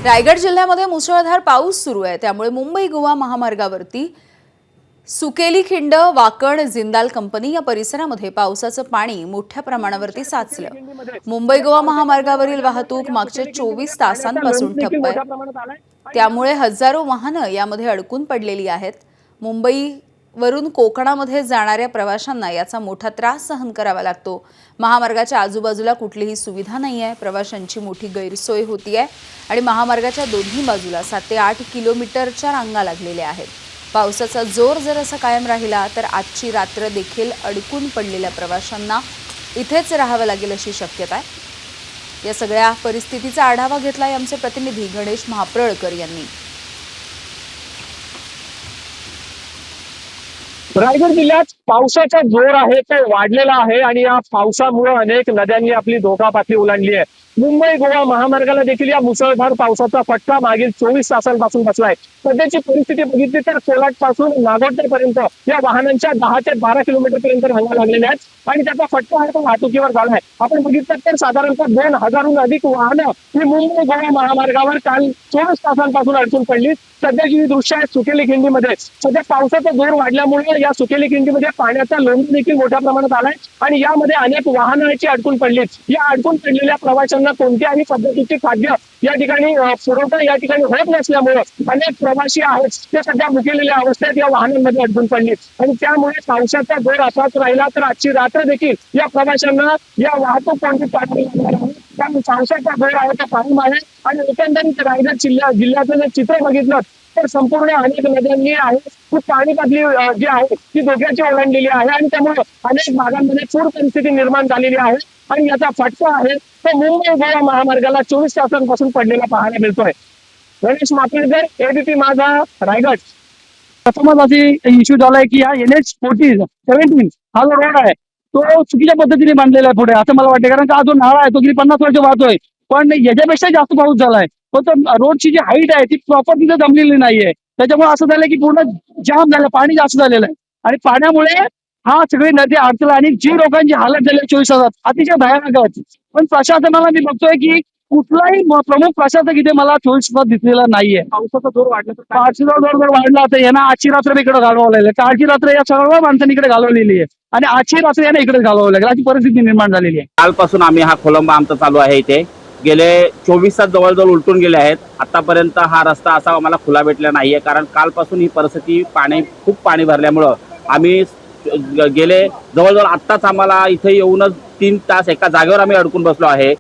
रायगड जिल्ह्यामध्ये मुसळधार पाऊस सुरू आहे। त्यामुळे मुंबई गोवा महामार्गावरती सुकेली खिंड वाकड जिंदाल कंपनी या परिसरामध्ये पावसाचं पाणी मोठ्या प्रमाणावरती साचलं। मुंबई गोवा महामार्गावरील वाहतूक मागच्या 24 तासांपासून ठप्प आहे। त्यामुळे हजारो वाहनं यामध्ये अडकून पडलेली आहेत। मुंबईवरून कोकणामध्ये जाणाऱ्या प्रवाशांना याचा मोठा त्रास सहन करावा लागतो। महामार्गाच्या आजूबाजूला कुठलीही सुविधा नाही आहे। प्रवाशांची मोठी गैरसोय होतीये आणि महामार्गाच्या दोन्ही बाजूला 7 ते 8 किलोमीटरच्या रांगा लागलेल्या आहेत। पावसाचा जोर जर असा कायम राहिला तर आजची रात्र देखील अडकून पडलेल्या प्रवाशांना इथेच राहावं लागेल अशी शक्यता आहे। या सगळ्या परिस्थितीचा आढावा घेतलाय आमचे प्रतिनिधी गणेश महाप्रळकर यांनी। रायगड जिल्ह्यात पावसाचा जोर आहे तो वाढलेला आहे आणि या पावसामुळे अनेक नद्यांनी आपली धोका पातळी ओलांडली आहे। मुंबई गोवा महामार्गाला देखील या मुसळधार पावसाचा फटका मागील 24 तासांपासून बसलाय। सध्याची परिस्थिती बघितली तर कोलाड पासून नागोठपर्यंत या वाहनांच्या 10 ते 12 किलोमीटर पर्यंत रांगा लागलेल्या आहेत आणि त्याचा फटका आहे तो वाहतुकीवर झालाय। आपण बघितलं तर साधारणतः 2000हून अधिक वाहनं ही मुंबई गोवा महामार्गावर काल 24 तासांपासून अडकून पडली। सध्याची ही दृश्य आहे सुकेली खिंडीमध्ये। सध्या पावसाचा जोर वाढल्यामुळे या सुकेली खिंडीमध्ये पाण्याचा लोंढा देखील मोठ्या प्रमाणात आलाय आणि यामध्ये अनेक वाहनांची अडकून पडलीत। या अडकून पडलेल्या प्रवाशांना कोणत्याही पद्धतीचे खाद्य या ठिकाणी पुरवठा या ठिकाणी होत नसल्यामुळे अनेक प्रवासी आहेत ते सध्या मुकेलेल्या अवस्थेत या वाहनांमध्ये अडकून पडलीत आणि त्यामुळे पावसाचा जोर असाच राहिला तर आजची रात्र देखील या प्रवाशांना या वाहतूक कोंडीत पाडावी लागणार आहे। त्यामुळे पावसाचा जोर आहे तो कायम आहे आणि एकंदरीत रायगड जिल्ह्याचं जर चित्र बघितलं तर संपूर्ण अनेक नद्यांनी आहे खूप पाणी पातळी जी आहे ती धोक्याची ओलांडलेली आहे आणि त्यामुळे अनेक भागांमध्ये पूर परिस्थिती निर्माण झालेली आहे आणि याचा फटका आहे तो मुंबई गोवा महामार्गाला 24 तासांपासून पडलेला पाहायला मिळतोय। गणेश महाप्रळकर, एबीपी माझा, रायगड। प्रथमच अशी इश्यू झालाय की हा NH-17 हा जो रोड आहे तो चुकीच्या पद्धतीने बांधलेला आहे पुढे असं मला वाटतं। कारण का हा जो नाळा आहे तो गेली 50 वर्ष वाहतोय पण याच्यापेक्षा जास्त पाऊस झालाय। फक्त रोडची जी हाईट आहे ती प्रॉपर तिथे जमलेली नाहीये। त्याच्यामुळे असं झालं की पूर्ण जाम झालं, पाणी जास्त झालेलं आहे आणि पाण्यामुळे हा सगळी नदी अडचण आणि जी लोकांची हालत झाली 24 तासात अतिशय भयानक आहे। पण प्रशासनाला मी बघतोय की कुठलाही प्रमुख प्रशासक इथे मला 24 तास दिसलेला नाहीये। पावसाचा जोर वाढला तर पावसाचा जोर जर वाढला तर यांना आजची रात्र इकडे घालवावं लागेल। कालची रात्र या सर्व माणसांनी इकडे घालवलेली आहे आणि आजची रात्र यांना इकडे घालवावं लागेल अशी परिस्थिती निर्माण झालेली आहे। कालपासून आम्ही हा खोलंबा आमचा चालू आहे। इथे गेले 24 तास जवळजवळ उलटून गेले आहेत। आतापर्यंत हा रस्ता असा आम्हाला खुला भेटला नाहीये कारण कालपासून ही परिस्थिती खूप पाणी भरल्यामुळं आम्ही गेले जवळजवळ आत्ताच आम्हाला इथे येऊनच 3 तास एका जागेवर आम्ही अडकून बसलो आहे।